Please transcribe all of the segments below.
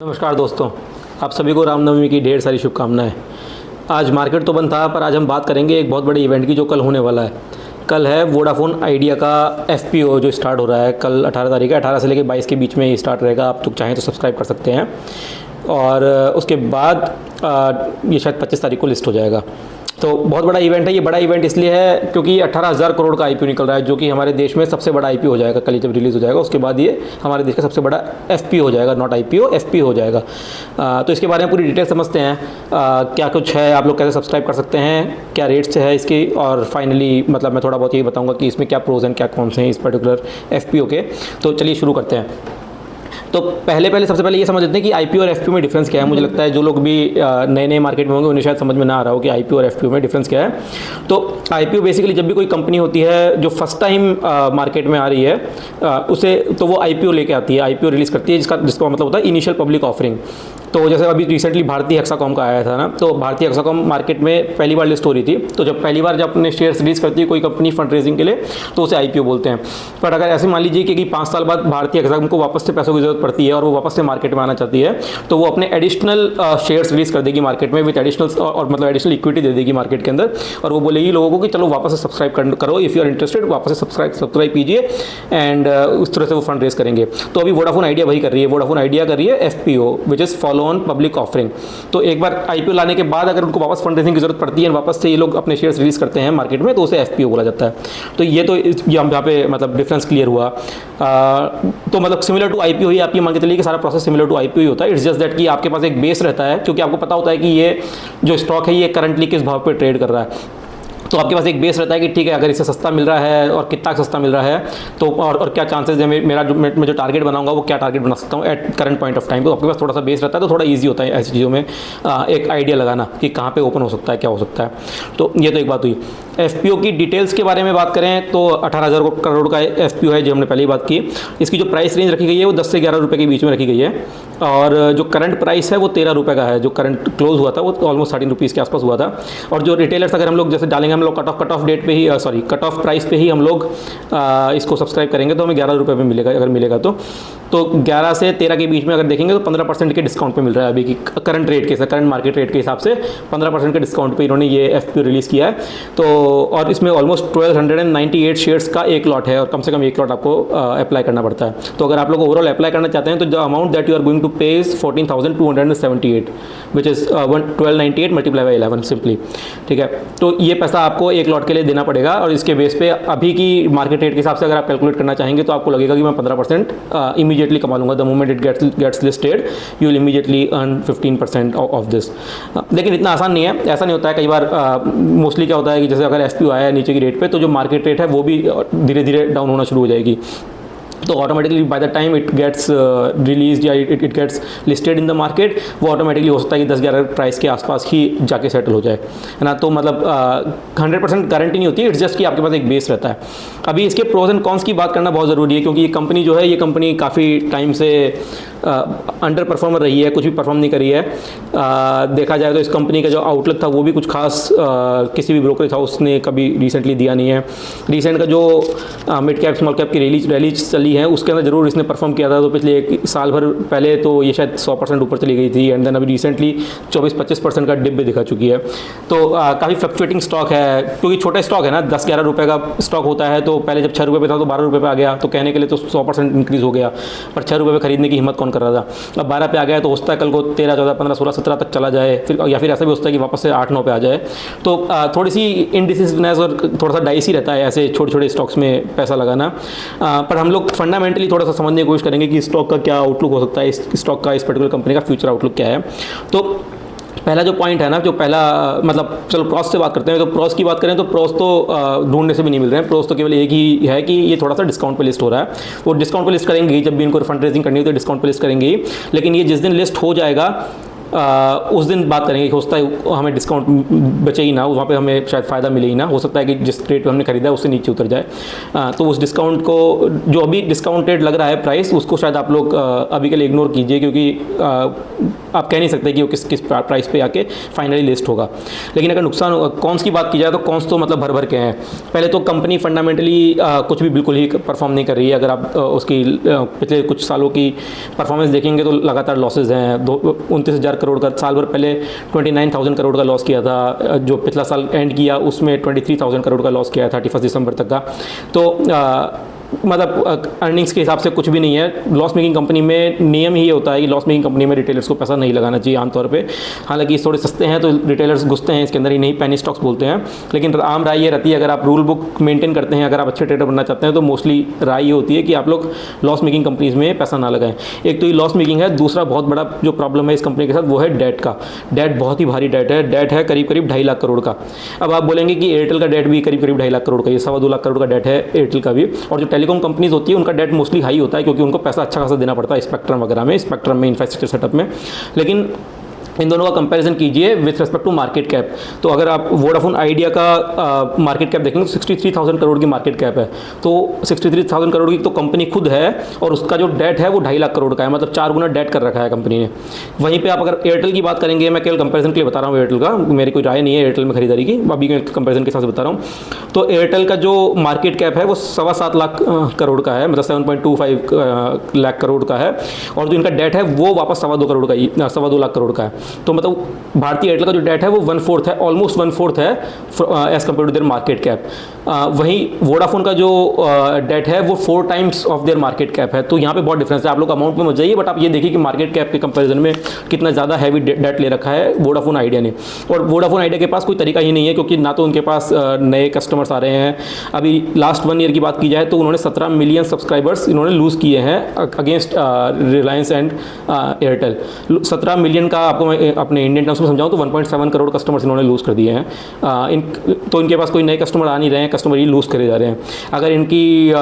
नमस्कार दोस्तों, आप सभी को रामनवमी की ढेर सारी शुभकामनाएं। आज मार्केट तो बंद था, पर आज हम बात करेंगे एक बहुत बड़े इवेंट की जो कल होने वाला है। कल है वोडाफोन आइडिया का FPO जो स्टार्ट हो रहा है कल 18 तारीख है। 18 से लेकर 22 के बीच में ये स्टार्ट रहेगा। आप तो चाहें तो सब्सक्राइब कर सकते हैं। और उसके बाद ये शायद 25 तारीख को लिस्ट हो जाएगा। तो बहुत बड़ा इवेंट है। ये बड़ा इवेंट इसलिए है क्योंकि 18,000 करोड़ का IPO निकल रहा है, जो कि हमारे देश में सबसे बड़ा IPO हो जाएगा। कल ही जब रिलीज़ हो जाएगा उसके बाद ये हमारे देश का सबसे बड़ा FPO हो जाएगा। नॉट IPO, FPO हो जाएगा। तो इसके बारे में पूरी डिटेल समझते हैं। क्या कुछ है, आप लोग कैसे सब्सक्राइब कर सकते हैं, क्या रेट्स है इसकी, और फाइनली मतलब मैं थोड़ा बहुत ये बताऊँगा कि इसमें क्या प्रोज एंड क्या कॉन्स हैं इस पर्टिकुलर FPO के। तो चलिए शुरू करते हैं। तो सबसे पहले ये समझ लेते हैं कि IPO और FPO में डिफरेंस क्या है। मुझे लगता है जो लोग भी नए नए मार्केट में होंगे उन्हें शायद समझ में ना आ रहा हो कि IPO और FPO में डिफरेंस क्या है। तो IPO बेसिकली जब भी कोई कंपनी होती है जो फर्स्ट टाइम मार्केट में आ रही है उसे तो वो IPO लेके आती है, IPO रिलीज़ करती है, जिसका मतलब होता है इनिशियल पब्लिक ऑफरिंग। तो जैसे अभी रिसेंटली भारतीय हेक्साकॉम का आया था ना, तो भारतीय हेक्साकॉम मार्केट में पहली बार लिस्ट हो रही थी। तो जब पहली बार जब अपने शेयर्स रिलीज़ करती है कोई कंपनी फंड रेजिंग के लिए तो उसे IPO बोलते हैं। पर अगर ऐसे मान लीजिए कि 5 साल बाद भारतीय हेक्साकॉम को वापस से पैसों की जरूरत पड़ती है और वो वापस से मार्केट में आना चाहती है, तो वो अपने एडिशनल शेयर्स रिलीज़ कर देगी मार्केट में विद एडिशनल और मतलब एडिशनल इक्विटी दे देगी मार्केट के अंदर। और वो बोलेगी लोगों को कि चलो वापस से सब्सक्राइब करो, इफ़ यू आर इंटरेस्टेड वापस से सब्सक्राइब कीजिए, एंड उस तरह से वो फंड रेज करेंगे। तो अभी वोडाफोन आइडिया वही कर रही है। वोडाफोन आइडिया कर रही है FPO which is follow on public offering. तो एक बार IPO लाने के बाद अगर उनको वापस फंड रेजिंग की जरूरत पड़ती है, वापस से ये लोग अपने शेयर्स रिलीज करते हैं मार्केट में, तो उसे FPO बोला जाता है। तो ये तो यहाँ पे मतलब डिफरेंस क्लियर हुआ। तो मतलब सिमिलर टू IPO ही, आप ये मान के चलिए कि सारा प्रोसेस सिमिलर टू IPO ही होता है। इट्स जस्ट दैट कि आपके पास एक बेस रहता है, क्योंकि आपको पता होता है कि ये जो स्टॉक है ये करंटली किस भाव पे ट्रेड कर रहा है। तो आपके पास एक बेस रहता है कि ठीक है, अगर इसे सस्ता मिल रहा है और कितना सस्ता मिल रहा है, तो और क्या चांसेस है मैं जो टारगेट बनाऊंगा वो क्या टारगेट बना सकता हूँ at current point of time. तो आपके पास थोड़ा सा बेस रहता है, तो थोड़ा ईजी होता है ऐसी चीज़ों में एक आइडिया लगाना कि कहाँ पे ओपन हो सकता है, क्या हो सकता है। तो ये तो एक बात हुई। FPO की डिटेल्स के बारे में बात करें तो 18,000 करोड़ का FPO है, जो हमने पहले ही बात की। इसकी जो प्राइस रेंज रखी गई है वो 10 से 11 रुपये के बीच में रखी गई है। और जो करंट प्राइस है वो 13 रुपये का है। जो करंट क्लोज हुआ था वो ऑलमोस्ट 13 रुपीज़ के आसपास हुआ था। और जो रिटेलर्स अगर हम लोग जैसे डालेंगे, हम लोग कट ऑफ डेट पे ही कट ऑफ प्राइस पे ही हम लोग इसको सब्सक्राइब करेंगे तो हमें 11 रुपये में मिलेगा, अगर मिलेगा तो 11 से 13 के बीच में अगर देखेंगे तो 15% के डिस्काउंट पे मिल रहा है अभी की करंट रेट के साथ, करंट मार्केट रेट के हिसाब से 15% के डिस्काउंट पे इन्होंने ये FPO रिलीज़ किया है। तो और इसमें ऑलमोस्ट 1298 शेयर्स का एक लॉट है और कम से कम एक लॉट आपको अप्लाई करना पड़ता है। तो अगर आप लोग ओवरऑल अप्लाई करना चाहते हैं तो the amount that you are going to pay is 14,278 which is 1298 multiply by 11 simply. ठीक है, तो ये पैसा आपको एक लॉट के लिए देना पड़ेगा। और इसके बेस पे अभी की मार्केट रेट के हिसाब से अगर आप कैलकुलेट करना चाहेंगे तो आपको लगेगा कि मैं 15% इमीडिएटली कमा लूँगा। The moment it gets listed you will immediately earn 15% of this. लेकिन इतना आसान नहीं है, ऐसा नहीं होता है। कई बार मोस्टली क्या होता है कि जैसे अगर FPO आया है नीचे की रेट पे तो जो मार्केट रेट है वो भी धीरे धीरे डाउन होना शुरू हो जाएगी। तो automatically by the time it gets release या it gets listed in the market, वो ऑटोमेटिकली हो सकता है कि 10-11 प्राइस के आसपास ही जाके सेटल हो जाए, है ना। तो मतलब 100% गारंटी नहीं होती है, इट्स जस्ट कि आपके पास एक बेस रहता है। अभी इसके प्रोज एंड कॉन्स की बात करना बहुत ज़रूरी है, क्योंकि ये कंपनी जो है, ये कंपनी काफ़ी टाइम से अंडर परफॉर्मर रही है, कुछ भी परफॉर्म नहीं करी है। देखा जाए तो इस कंपनी का जो आउटलुक था वो भी कुछ खास किसी भी ब्रोकरेज हाउस ने कभी रिसेंटली दिया नहीं है। रिसेंट का जो मिड कैप स्मॉल कैप की रैली चली है उसके अंदर जरूर इसने परफॉर्म किया था। तो पिछले एक साल भर पहले तो ये शायद 100% ऊपर चली गई थी, एंड देन अभी रिसेंटली 24-25% का डिप भी दिखा चुकी है। तो काफ़ी फ्लक्चुएटिंग स्टॉक है, क्योंकि छोटा स्टॉक है ना, 10-11 रुपये का स्टॉक होता है। तो पहले जब 6 रुपये पे था तो 12 रुपये पे आ गया, तो कहने के लिए तो 100% इंक्रीज़ हो गया। पर 6 रुपये पे खरीदने की हिम्मत कौन कर रहा था। अब 12 पे आ गया तो हो सकता है कल को 13, 14, 15, 16, 17 तक चला जाए, फिर या फिर ऐसा भी हो सकता है कि वापस से 8-9 पे आ जाए। तो थोड़ी सी इनडिसिजनेस और थोड़ा सा डाइसी रहता है ऐसे छोटे छोटे स्टॉक्स में पैसा लगाना। पर हम लोग फंडामेंटली थोड़ा सा समझने की कोशिश करेंगे कि स्टॉक का क्या आउटलुक हो सकता है, इस स्टॉक का, इस पर्टिकुलर कंपनी का फ्यूचर आउटलुक क्या है। तो पहला जो पॉइंट है ना, जो पहला मतलब चलो प्रॉस से बात करते हैं। तो प्रॉस की बात करें तो प्रॉस तो ढूंढने से भी नहीं मिल रहे हैं। प्रॉस तो केवल एक ही है कि ये थोड़ा सा डिस्काउंट पे लिस्ट हो रहा है। वो डिस्काउंट पे लिस्ट करेंगे जब भी इनको फंड रेजिंग करनी हो तो डिस्काउंट पे लिस्ट करेंगे ही। लेकिन ये जिस दिन लिस्ट हो जाएगा उस दिन बात करेंगे कि हो सकता है हमें डिस्काउंट बचे ही ना, वहाँ पे हमें शायद फ़ायदा मिले ही ना, हो सकता है कि जिस रेट पे हमने खरीदा है उससे नीचे उतर जाए। तो उस डिस्काउंट को, जो अभी डिस्काउंटेड लग रहा है प्राइस, उसको शायद आप लोग अभी के लिए इग्नोर कीजिए, क्योंकि आप कह नहीं सकते कि वो किस प्राइस पे आके फाइनली लिस्ट होगा। लेकिन अगर नुकसान कॉन्स की बात की जाए तो कॉन्स तो मतलब भर भर के हैं। पहले तो कंपनी फंडामेंटली कुछ भी बिल्कुल ही परफॉर्म नहीं कर रही है। अगर आप उसकी पिछले कुछ सालों की परफॉर्मेंस देखेंगे तो लगातार लॉसेज हैं। 29,000 करोड़ का, साल भर पहले 29,000 करोड़ का लॉस किया था। जो पिछला साल एंड किया उसमें 23,000 करोड़ का लॉस किया था 31 दिसंबर तक का। तो मतलब अर्निंग्स के हिसाब से कुछ भी नहीं है। लॉस मेकिंग कंपनी में नियम ही होता है कि लॉस मेकिंग कंपनी में रिटेलर्स को पैसा नहीं लगाना चाहिए आमतौर पे। हालांकि थोड़े सस्ते हैं तो रिटेलर्स घुसते हैं इसके अंदर ही, नहीं पेनी स्टॉक्स बोलते हैं। लेकिन आम राय ये रहती है, अगर आप रूल बुक मेंटेन करते हैं, अगर आप अच्छे ट्रेडर बनना चाहते हैं, तो मोस्टली राय ये होती है कि आप लोग लॉस मेकिंग कंपनीज में पैसा ना लगाएं। एक तो ये लॉस मेकिंग है, दूसरा बहुत बड़ा जो प्रॉब्लम है इस कंपनी के साथ वो है डेट का। डेट बहुत ही भारी डेट है। डेट है करीब 2.5 लाख करोड़ का। अब आप बोलेंगे कि एयरटेल का डेट भी करीब 2.5 लाख करोड़ का, ये 2.25 लाख करोड़ का डेट है एयरटेल का भी। और जो टेलीकॉम कंपनीज होती है उनका डेट मोस्टली हाई होता है, क्योंकि उनको पैसा अच्छा खासा देना पड़ता है स्पेक्ट्रम वगैरह में, स्पेक्ट्रम में, इंफ्रास्ट्रक्चर सेटअप में। लेकिन इन दोनों का कंपैरिजन कीजिए with respect to market cap. तो अगर आप वोडाफोन आइडिया का मार्केट कैप देखेंगे तो 63,000 करोड़ की मार्केट कैप है। तो 63,000 करोड़ की तो कंपनी खुद है, और उसका जो डेट है वो 2.5 लाख करोड़ का है, मतलब 4 गुना डेट कर रखा है कंपनी ने। वहीं पे आप अगर एयरटेल की बात करेंगे, मैं केवल कंपैरिजन के लिए बता रहा हूँ एयरटेल का, मेरी कोई राय नहीं है एयरटेल में खरीदारी की, अभी के कंपैरिजन के हिसाब से बता रहा हूँ। तो एयरटेल का जो मार्केट कैप है वो 7.25 लाख करोड़ का है, मतलब 7.25 लाख करोड़ का है। और जो इनका डेट है वो वापस 2.25 करोड़ का ही, 2.25 लाख करोड़ का है। तो मतलब भारतीय एयरटेल का जो डेट है वो 1/4 है, ऑलमोस्ट 1/4 है as compare to their market cap. वहीं वोडाफोन का जो डेट है वो 4 times of their market cap है। तो यहाँ पे बहुत डिफरेंस है। आप लोग अमाउंट में मत जाइए, बट आप ये देखिए कि मार्केट कैप के कंपैरिजन में कितना ज़्यादा हैवी डेट ले रखा है वोडाफोन आइडिया ने। और वोडाफोन आइडिया के पास कोई तरीका ही नहीं है, क्योंकि ना तो उनके पास नए कस्टमर्स आ रहे हैं। अभी लास्ट 1 ईयर की बात की जाए तो उन्होंने 17 मिलियन सब्सक्राइबर्स इन्होंने लूज़ किए हैं against Reliance and Airtel. 17 million का आपको मैं अपने इंडियन टर्म्स में समझाऊं तो 1.7 करोड़ कस्टमर्स इन्होंने लूज़ कर दिए हैं। तो इनके पास कोई नए कस्टमर आ नहीं रहे हैं, कस्टमर ही लूज़ करे जा रहे हैं। अगर इनकी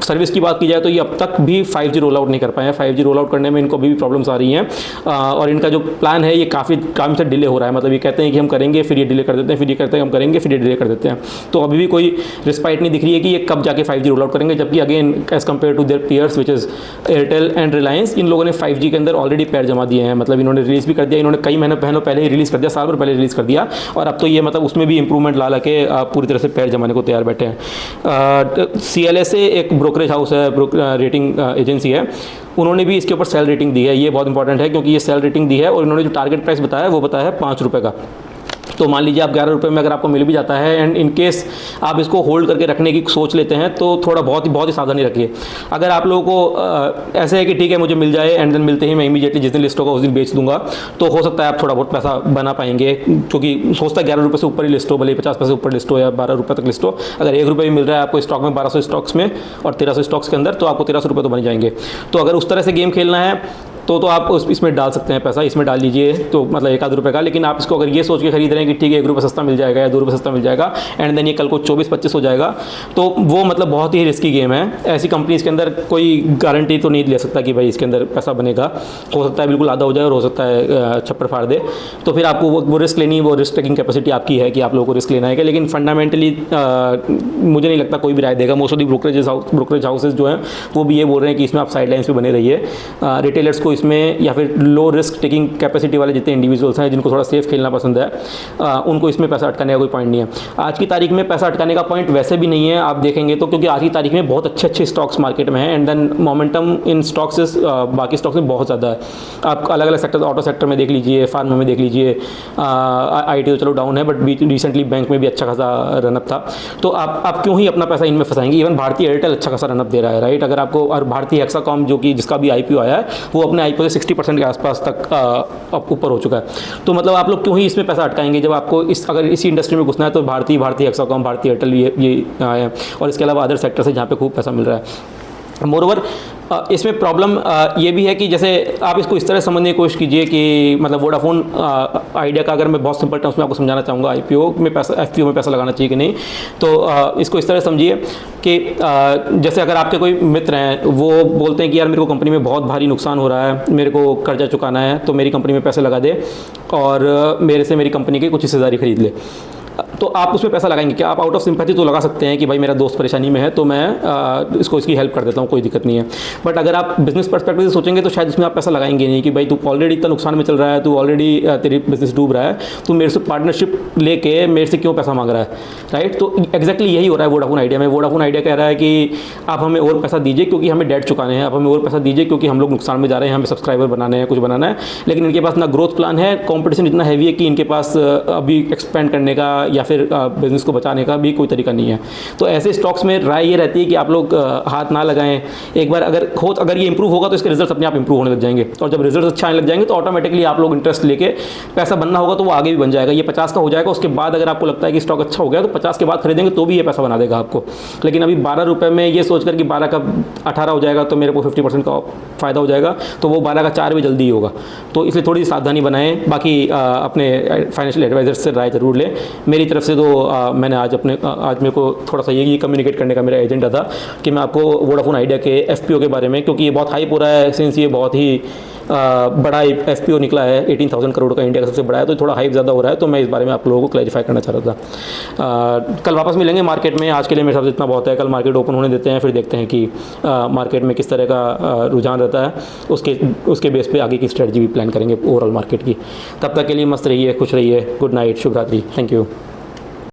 सर्विस की बात की जाए तो ये अब तक भी 5G रोल आउट नहीं कर पाए हैं। 5G रोल आउट करने में इनको अभी भी प्रॉब्लम्स आ रही हैं। और इनका जो प्लान है ये काफ़ी काम से डिले हो रहा है। मतलब ये कहते हैं कि हम करेंगे, फिर ये डिले कर देते हैं, फिर ये कहते हैं हम करेंगे, फिर ये डिले कर देते हैं। तो अभी भी कोई रिस्पाइट नहीं दिख रही है कि ये कब जाके 5G रोल आउट करेंगे। जबकि again as compare to their peers which is Airtel and Reliance, इन लोगों ने 5G के अंदर ऑलरेडी पैर जमा दिए हैं। मतलब इन्होंने रिलीज़ भी कर दिया, इन्होंने कई महीनों पहले ही रिलीज़ कर दिया, साल भर पहले रिलीज़ कर दिया। और अब तो ये मतलब उसमें भी इंप्रूवमेंट ला के पूरी तरह से पैर जमाने को तैयार बैठे हैं। CLSA एक ब्रोकरेज हाउस है, रेटिंग एजेंसी है, उन्होंने भी इसके ऊपर सेल रेटिंग दी है। ये बहुत इंपॉर्टेंट है क्योंकि ये सेल रेटिंग दी है और इन्होंने जो टारगेट प्राइस बताया है वो बताया है 5 रुपये का। तो मान लीजिए आप 11 रुपये में अगर आपको मिल भी जाता है एंड इन केस आप इसको होल्ड करके रखने की सोच लेते हैं तो थोड़ा बहुत ही सावधानी रखिए। अगर आप लोगों को ऐसे है कि ठीक है मुझे मिल जाए एंड देन मिलते ही मैं इमीडिएटली जिस दिन लिस्ट होगा उस दिन बेच दूंगा, तो हो सकता है आप थोड़ा बहुत पैसा बना पाएंगे, क्योंकि हो सकता है 11 रुपये से ऊपर ही लिस्ट हो, भले 50 पैसे ऊपर लिस्ट हो या 12 रुपये तक लिस्ट हो। अगर 1 रुपये भी मिल रहा है आपको स्टॉक में, 1200 स्टॉक्स में और 1300 स्टॉक्स के अंदर, तो आपको 1300 रुपये तो बन जाएंगे। तो अगर उस तरह से गेम खेलना है तो आप इसमें डाल सकते हैं पैसा, इसमें डाल लीजिए, तो मतलब 1 आध रुपये का। लेकिन आप इसको अगर ये सोच के खरीद रहे हैं कि ठीक है 1 रुपये सस्ता मिल जाएगा या 2 रुपये सस्ता मिल जाएगा एंड देन ये कल को 24-25 हो जाएगा, तो वो मतलब बहुत ही रिस्की गेम है। ऐसी कंपनीज के अंदर कोई गारंटी तो नहीं ले सकता कि भाई इसके अंदर पैसा बनेगा। हो सकता है बिल्कुल आधा हो जाए और हो सकता है छप्पर फाड़ दे। तो फिर आपको वो रिस्क लेनी, वो रिस्क टेकिंग कैपेसिटी आपकी है कि आप लोगों को रिस्क लेना है। लेकिन फंडामेंटली मुझे नहीं लगता कोई भी राय देगा। Most of the brokerage houses जो हैं वो भी ये बोल रहे हैं कि इसमें आप साइडलाइंस पे बने रहिए। रिटेलर्स को इसमें, या फिर लो रिस्क टेकिंग कैपेसिटी वाले जितने इंडिविजुअल्स हैं जिनको थोड़ा सेफ खेलना पसंद है, उनको इसमें पैसा अटकाने का कोई पॉइंट नहीं है। आज की तारीख में पैसा अटकाने का पॉइंट वैसे भी नहीं है आप देखेंगे तो, क्योंकि आज की तारीख में बहुत अच्छे स्टॉक्स मार्केट में हैं and then momentum in stocks बाकी स्टॉक्स में बहुत ज़्यादा है। आप अलग अलग सेक्टर, ऑटो सेक्टर में देख लीजिए, फार्मा में देख लीजिए, IT तो चलो डाउन है बट रिसेंटली बैंक में भी अच्छा खासा रनअप था। तो आप क्यों ही अपना पैसा इनमें फंसाएंगे। इवन भारतीय एयरटेल अच्छा खासा रनअप दे रहा है, राइट। अगर आपको, और भारतीय हेक्साकॉम जो कि जिसका भी IPO आया है वो अपने IPO से 60% के आसपास तक ऊपर हो चुका है। तो मतलब आप लोग क्यों ही इसमें पैसा अटकाएंगे जब आपको अगर इसी इंडस्ट्री में घुसना है तो भारतीय हेक्साकॉम, भारतीय एयरटेल ये आए हैं, और इसके अलावा अदर सेक्टर से जहाँ पे खूब पैसा मिल रहा है। मोरओवर इसमें प्रॉब्लम ये भी है कि जैसे आप इसको इस तरह समझने की कोशिश कीजिए कि मतलब वोडाफोन आइडिया का, अगर मैं बहुत सिंपल टर्म्स में आपको समझाना चाहूँगा आईपीओ में पैसा, एफपीओ में पैसा लगाना चाहिए कि नहीं, तो इसको इस तरह समझिए कि जैसे अगर आपके कोई मित्र हैं, वो बोलते हैं कि यार मेरे को कंपनी में बहुत भारी नुकसान हो रहा है, मेरे को कर्जा चुकाना है, तो मेरी कंपनी में पैसे लगा दे और मेरे से मेरी कंपनी की कुछ हिस्सेदारी खरीद ले। तो आप उसमें पैसा लगाएंगे क्या? आप आउट ऑफ सिंपैथी तो लगा सकते हैं कि भाई मेरा दोस्त परेशानी में है तो मैं इसकी हेल्प कर देता हूँ, कोई दिक्कत नहीं है। बट अगर आप बिजनेस पर्सपेक्टिव से सोचेंगे तो शायद उसमें आप पैसा लगाएंगे नहीं कि भाई तू ऑलरेडी इतना नुकसान में चल रहा है, तू ऑलरेडी तेरी बिजनेस डूब रहा है, तू मेरे से पार्टनरशिप लेके मेरे से क्यों पैसा मांग रहा है, राइट? तो एग्जैक्टली यही हो रहा है वोडाफोन आइडिया में। वोडाफोन आइडिया कह रहा है कि आप हमें और पैसा दीजिए क्योंकि हमें डेट चुकाने हैं, आप हमें और पैसा दीजिए क्योंकि हम लोग नुकसान में जा रहे हैं, हमें सब्सक्राइबर बनाने हैं, कुछ बनाना है, लेकिन इनके पास ना ग्रोथ प्लान है, कॉम्पिटिशन इतना हैवी है कि इनके पास अभी एक्सपेंड करने का या फिर बिजनेस को बचाने का भी कोई तरीका नहीं है। तो ऐसे स्टॉक्स में राय ये रहती है कि आप लोग हाथ ना लगाएं। एक बार अगर ये इंप्रूव होगा तो इसके रिजल्ट्स अपने आप इंप्रूव होने लग जाएंगे, और जब रिजल्ट्स अच्छा आने लग जाएंगे तो ऑटोमेटिकली आप लोग इंटरेस्ट लेके पैसा बनना होगा तो वो आगे भी बन जाएगा। ये 50 का हो जाएगा, उसके बाद अगर आपको लगता है कि स्टॉक अच्छा हो गया तो 50 के बाद खरीदेंगे तो भी ये पैसा बना देगा आपको। लेकिन अभी 12 रुपये में ये सोचकर कि 12 का 18 हो जाएगा तो मेरे को 50% का फ़ायदा हो जाएगा, तो वो 12 का 4 भी जल्दी ही होगा। तो इसलिए थोड़ी सावधानी बनाएं। बाकी अपने फाइनेंशियल एडवाइजर से राय जरूर लें। मेरी तरफ से तो मैंने आज मेरे को थोड़ा सा यही कम्युनिकेट करने का मेरा एजेंडा था कि मैं आपको वोडाफोन आइडिया के एफपीओ के बारे में, क्योंकि ये बहुत हाइप हो रहा है सिंस ये बहुत ही बड़ा एफपीओ निकला है, 18,000 करोड़ का इंडिया का सबसे बड़ा है, तो थोड़ा हाइप ज़्यादा हो रहा है, तो मैं इस बारे में आप लोगों को क्लैरिफाई करना चाह रहा था। कल वापस मिलेंगे मार्केट में। आज के लिए मेरे हिसाब से इतना बहुत है। कल मार्केट ओपन होने देते हैं, फिर देखते हैं कि मार्केट में किस तरह का रुझान रहता है, उसके बेस पे आगे की स्ट्रेटजी भी प्लान करेंगे ओवरऑल मार्केट की। तब तक के लिए मस्त रहिए, खुश रहिए, गुड नाइट, शुभ रात्रि, थैंक यू।